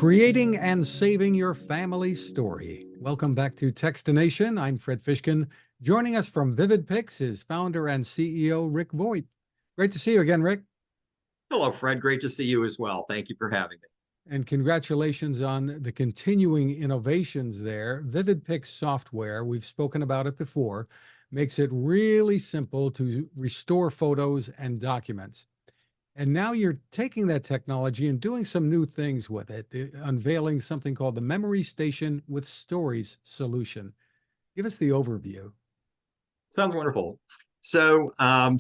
Creating and saving your family story. Welcome back to Techstination. I'm Fred Fishkin. Joining us from Vivid-Pix is founder and CEO Rick Voigt. Great to see you again, Rick. Hello, Fred. Great to see you as well. Thank you for having me. And congratulations on the continuing innovations there. Vivid-Pix software, we've spoken about it before, makes it really simple to restore photos and documents. And now you're taking that technology and doing some new things with it, unveiling something called the Memory Station with Stories solution. Give us the overview. Sounds wonderful. So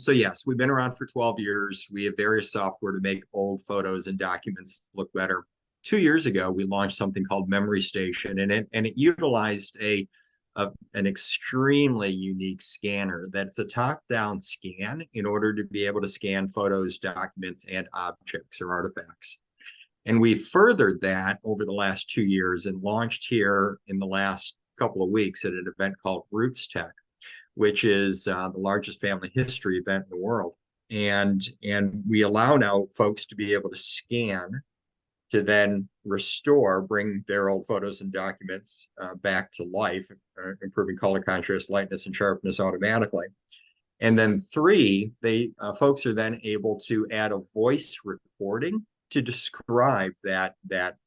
yes, we've been around for 12 years. We have various software to make old photos and documents look better. 2 years ago, we launched something called Memory Station, and it utilized an extremely unique scanner that's a top-down scan in order to be able to scan photos, documents, and objects or artifacts. And we furthered that over the last 2 years and launched here in the last couple of weeks at an event called Roots Tech, which is the largest family history event in the world. And we allow now folks to be able to scan to then restore, bring their old photos and documents back to life, improving color contrast, lightness, and sharpness automatically. And then three, folks are then able to add a voice recording to describe that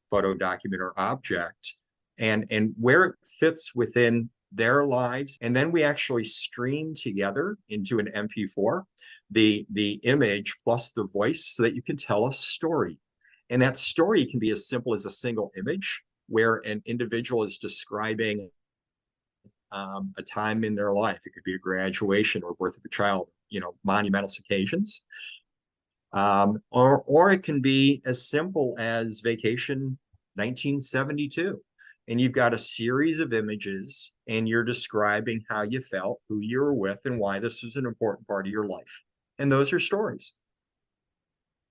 photo, document, or object, and where it fits within their lives. And then we actually stream together into an MP4 the image plus the voice so that you can tell a story. And that story can be as simple as a single image where an individual is describing a time in their life. It could be a graduation or birth of a child, monumental occasions. Or it can be as simple as vacation 1972. And you've got a series of images and you're describing how you felt, who you were with, and why this was an important part of your life. And those are stories.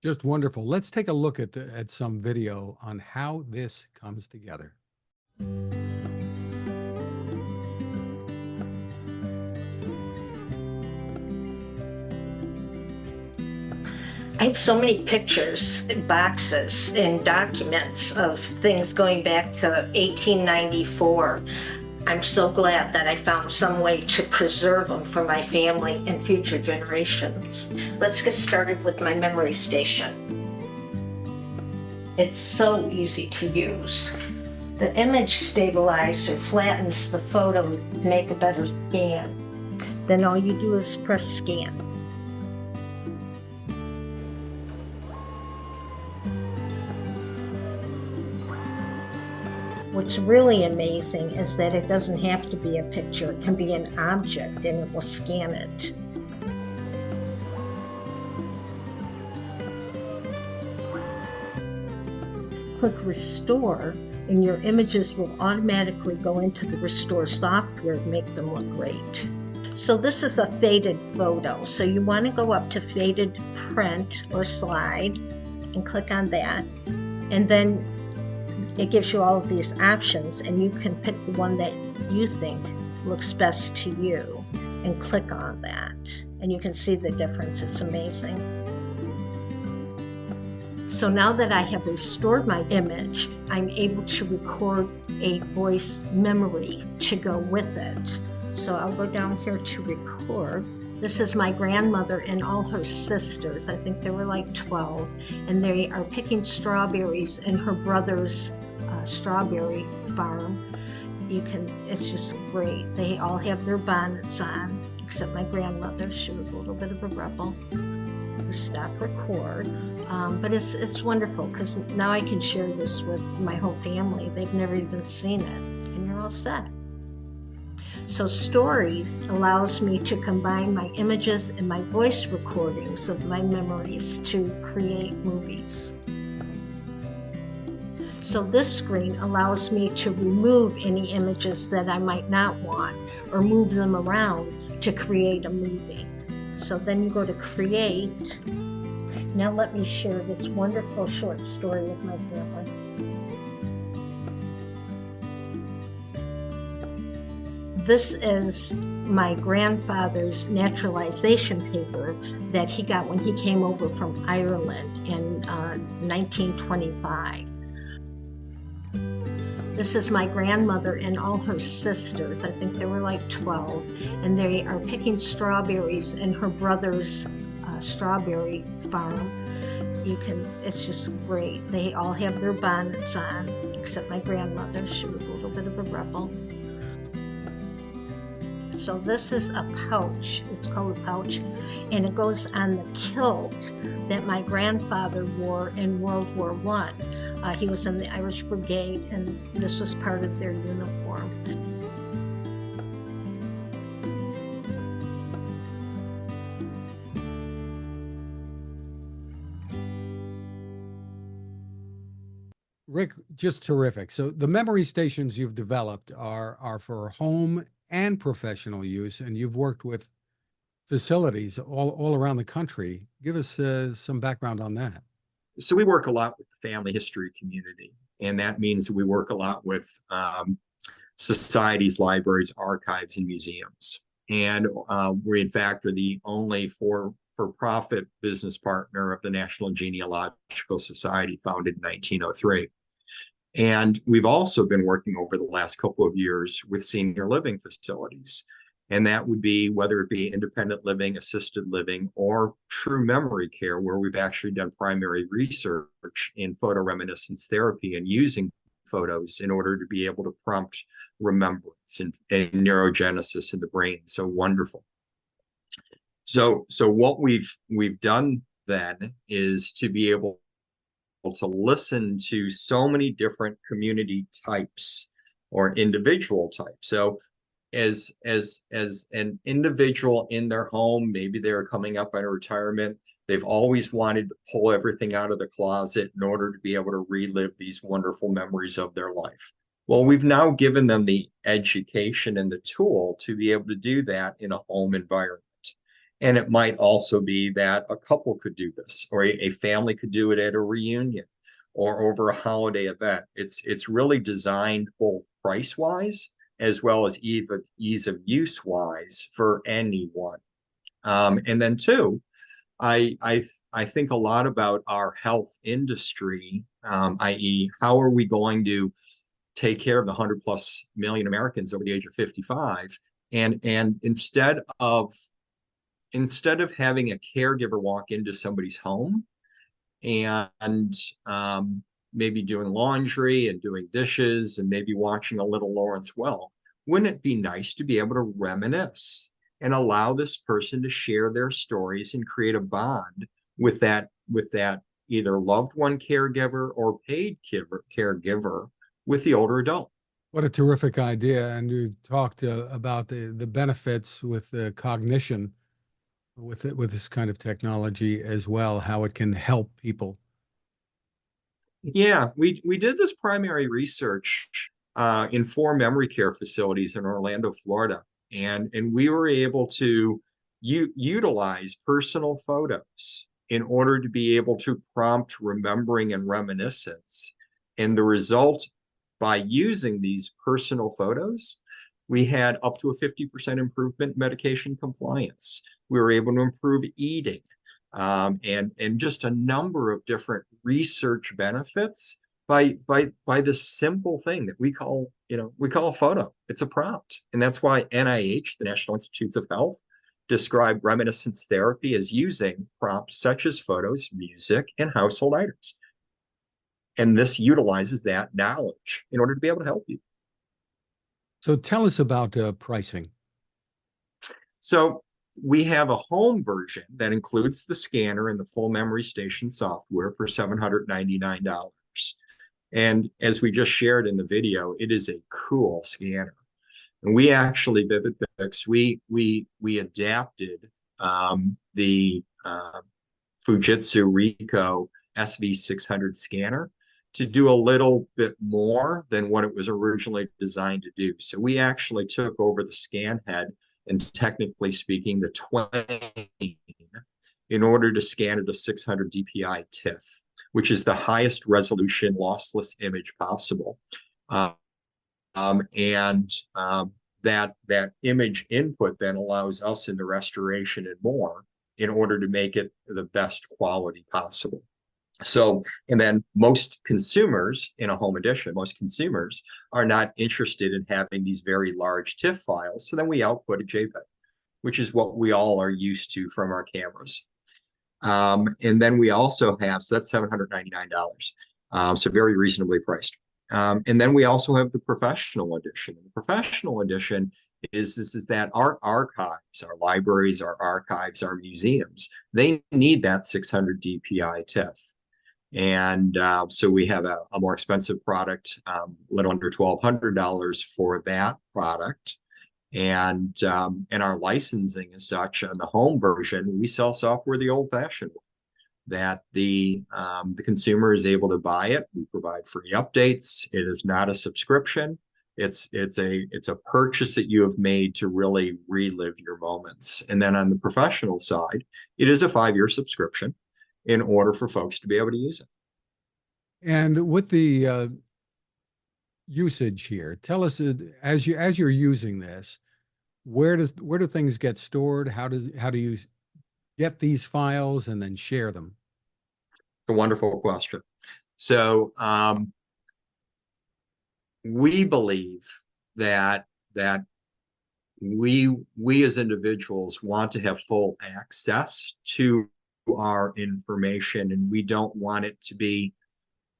Just wonderful. Let's take a look at some video on how this comes together. I have so many pictures, boxes, and documents of things going back to 1894. I'm so glad that I found some way to preserve them for my family and future generations. Let's get started with my memory station. It's so easy to use. The image stabilizer flattens the photo to make a better scan. Then all you do is press scan. What's really amazing is that it doesn't have to be a picture. It can be an object and it will scan it. Click Restore and your images will automatically go into the Restore software to make them look great. So this is a faded photo. So you want to go up to Faded Print or Slide and click on that. And then it gives you all of these options and you can pick the one that you think looks best to you and click on that. And you can see the difference. It's amazing. So now that I have restored my image, I'm able to record a voice memory to go with it. So I'll go down here to record. This is my grandmother and all her sisters. I think there were like 12, and they are picking strawberries in her brother's strawberry farm. It's just great. They all have their bonnets on, except my grandmother. She was a little bit of a rebel. Stop record. But it's wonderful because now I can share this with my whole family. They've never even seen it, and you're all set. So Stories allows me to combine my images and my voice recordings of my memories to create movies. So this screen allows me to remove any images that I might not want or move them around to create a movie. So then you go to Create. Now let me share this wonderful short story with my family. This is my grandfather's naturalization paper that he got when he came over from Ireland in 1925. This is my grandmother and all her sisters. I think there were like 12, and they are picking strawberries in her brother's strawberry farm. It's just great. They all have their bonnets on, except my grandmother. She was a little bit of a rebel. So this is a pouch. It's called a pouch, and it goes on the kilt that my grandfather wore in World War I. He was in the Irish Brigade, and this was part of their uniform. Rick, just terrific. So the memory stations you've developed are for home and professional use, and you've worked with facilities all around the country. Give us some background on that. So we work a lot with the family history community, and that means we work a lot with societies, libraries, archives, and museums. And we, in fact, are the only for-profit business partner of the National Genealogical Society, founded in 1903. And we've also been working over the last couple of years with senior living facilities. And that would be whether it be independent living, assisted living, or true memory care, where we've actually done primary research in photoreminiscence therapy and using photos in order to be able to prompt remembrance and neurogenesis in the brain. So wonderful. So what we've done then is to be able to listen to so many different community types or individual types. So as an individual in their home, maybe they're coming up on retirement, they've always wanted to pull everything out of the closet in order to be able to relive these wonderful memories of their life. Well, we've now given them the education and the tool to be able to do that in a home environment. And it might also be that a couple could do this, or a family could do it at a reunion or over a holiday event. It's really designed both price-wise as well as ease of use wise for anyone. And then two, I think a lot about our health industry, i.e., how are we going to take care of the 100+ million Americans over the age of 55? And instead of having a caregiver walk into somebody's home and maybe doing laundry and doing dishes and maybe watching a little Lawrence Welk, wouldn't it be nice to be able to reminisce and allow this person to share their stories and create a bond with that either loved one caregiver or paid caregiver with the older adult? What a terrific idea. And you talked about the benefits with the cognition with this kind of technology as well, how it can help people. Yeah, we did this primary research in 4 memory care facilities in Orlando, Florida, and we were able to utilize personal photos in order to be able to prompt remembering and reminiscence. And the result, by using these personal photos, we had up to a 50% improvement in medication compliance. We were able to improve eating, and just a number of different research benefits by the simple thing that we call a photo. It's a prompt. And that's why NIH, the National Institutes of Health, described reminiscence therapy as using prompts such as photos, music, and household items. And this utilizes that knowledge in order to be able to help you. So tell us about pricing. So we have a home version that includes the scanner and the full memory station software for $799. And as we just shared in the video, it is a cool scanner. And we actually, Vivid-Pix, we adapted the Fujitsu Ricoh SV600 scanner to do a little bit more than what it was originally designed to do. So we actually took over the scan head and, technically speaking, the twain in order to scan at a 600 DPI TIFF, which is the highest resolution lossless image possible. That image input then allows us in the restoration and more in order to make it the best quality possible. So, and then most consumers in a home edition, most consumers are not interested in having these very large TIFF files. So then we output a JPEG, which is what we all are used to from our cameras. And then we also have, so that's $799. So very reasonably priced. And then we also have the professional edition. The professional edition is that our archives, our libraries, our archives, our museums, they need that 600 DPI TIFF. And so we have a more expensive product, a little under $1,200 for that product. And our licensing is such on the home version, we sell software the old-fashioned way, that the consumer is able to buy it. We provide free updates. It is not a subscription. It's a purchase that you have made to really relive your moments. And then on the professional side, it is a 5-year subscription in order for folks to be able to use it. And with the usage here, tell us as you're using this, where do things get stored? How do you get these files and then share them? It's a wonderful question. So we believe that we as individuals want to have full access to our information, and we don't want it to be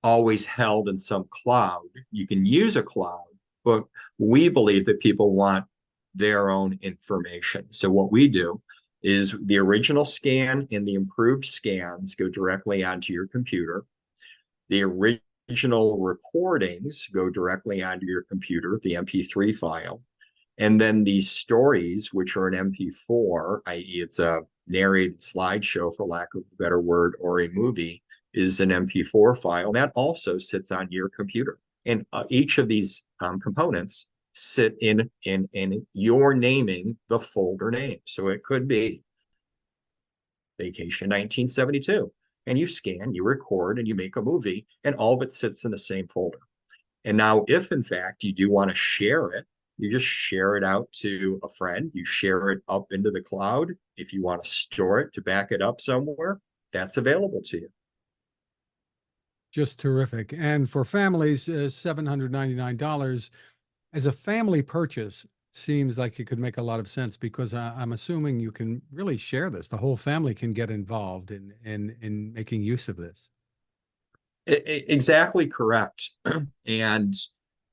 always held in some cloud. You can use a cloud, but we believe that people want their own information. So what we do is the original scan and the improved scans go directly onto your computer. The original recordings go directly onto your computer, the MP3 file. And then these stories, which are an MP4, i.e. it's a narrated slideshow, for lack of a better word, or a movie, is an MP4 file. That also sits on your computer. And each of these components sit in your naming the folder name. So it could be Vacation 1972. And you scan, you record, and you make a movie, and all of it sits in the same folder. And now, if in fact you do want to share it, you just share it out to a friend, you share it up into the cloud. If you want to store it to back it up somewhere, that's available to you. Just terrific. And for families, $799 as a family purchase seems like it could make a lot of sense, because I'm assuming you can really share this. The whole family can get involved in making use of this. Exactly correct. And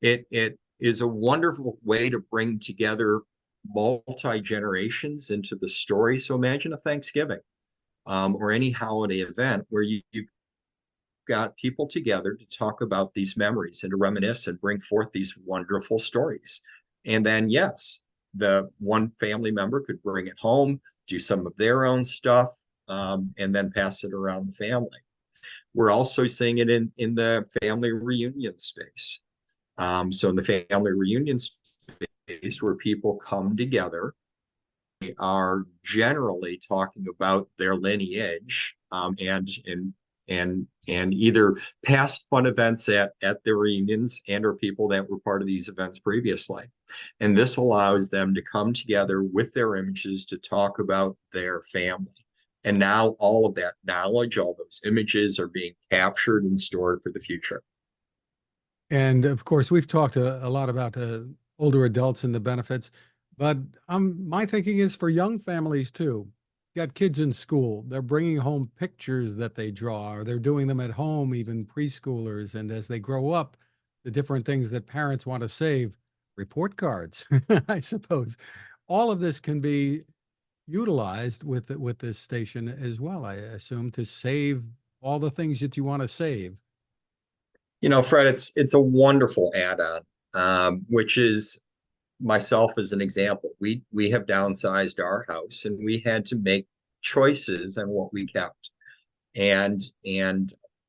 it is a wonderful way to bring together multi-generations into the story. So imagine a Thanksgiving or any holiday event where you've got people together to talk about these memories and to reminisce and bring forth these wonderful stories. And then, yes, the one family member could bring it home, do some of their own stuff, and then pass it around the family. We're also seeing it in the family reunion space. So in the family reunion space where people come together, they are generally talking about their lineage and either past fun events at the reunions and or people that were part of these events previously. And this allows them to come together with their images to talk about their family. And now all of that knowledge, all those images are being captured and stored for the future. And of course, we've talked a lot about older adults and the benefits, but my thinking is for young families too. You got kids in school, they're bringing home pictures that they draw, or they're doing them at home, even preschoolers. And as they grow up, the different things that parents want to save, report cards, I suppose. All of this can be utilized with this station as well, I assume, to save all the things that you want to save. You know, Fred, it's a wonderful add-on, which is myself as an example. We have downsized our house and we had to make choices on what we kept. And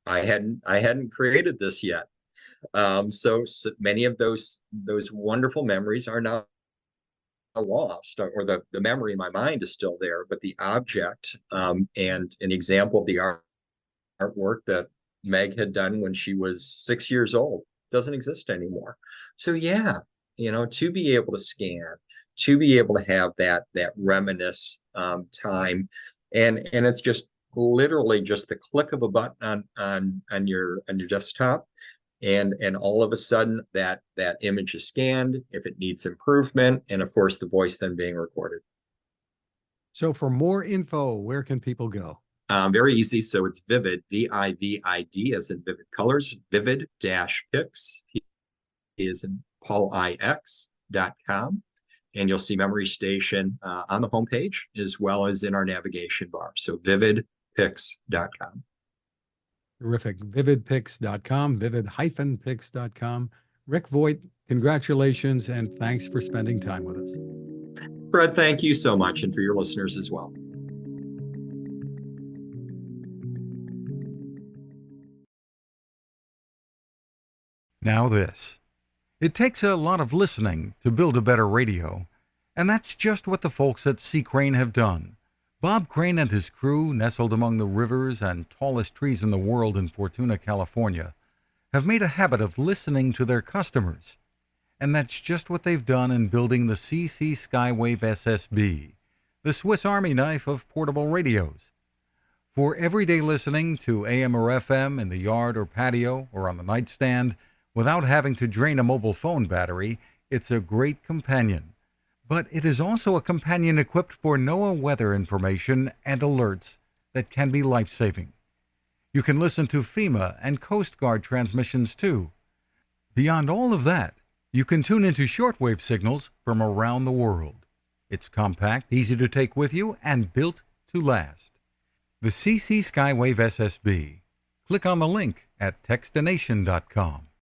I hadn't created this yet. So many of those wonderful memories are now lost, or the memory in my mind is still there, but the object and an example of the artwork that Meg had done when she was 6 years old doesn't exist anymore. So yeah, you know, to be able to scan, to be able to have that reminisce time, and it's just literally just the click of a button on your desktop, and all of a sudden that image is scanned if it needs improvement, and of course the voice then being recorded. So for more info, where can people go? Very easy. So it's Vivid, Vivid, as in vivid colors, Vivid-Pix, is in Paul IX.com. And you'll see Memory Station on the homepage as well as in our navigation bar. So Vivid-Pix.com. Terrific. Vivid-Pix.com, vivid-pix.com. Rick Voigt, congratulations and thanks for spending time with us. Fred, thank you so much, and for your listeners as well. Now this. It takes a lot of listening to build a better radio, and that's just what the folks at C. Crane have done. Bob Crane and his crew, nestled among the rivers and tallest trees in the world in Fortuna, California, have made a habit of listening to their customers. And that's just what they've done in building the CC Skywave SSB, the Swiss Army knife of portable radios. For everyday listening to AM or FM in the yard or patio or on the nightstand, without having to drain a mobile phone battery, it's a great companion. But it is also a companion equipped for NOAA weather information and alerts that can be life-saving. You can listen to FEMA and Coast Guard transmissions too. Beyond all of that, you can tune into shortwave signals from around the world. It's compact, easy to take with you, and built to last. The CC Skywave SSB. Click on the link at Techstination.com.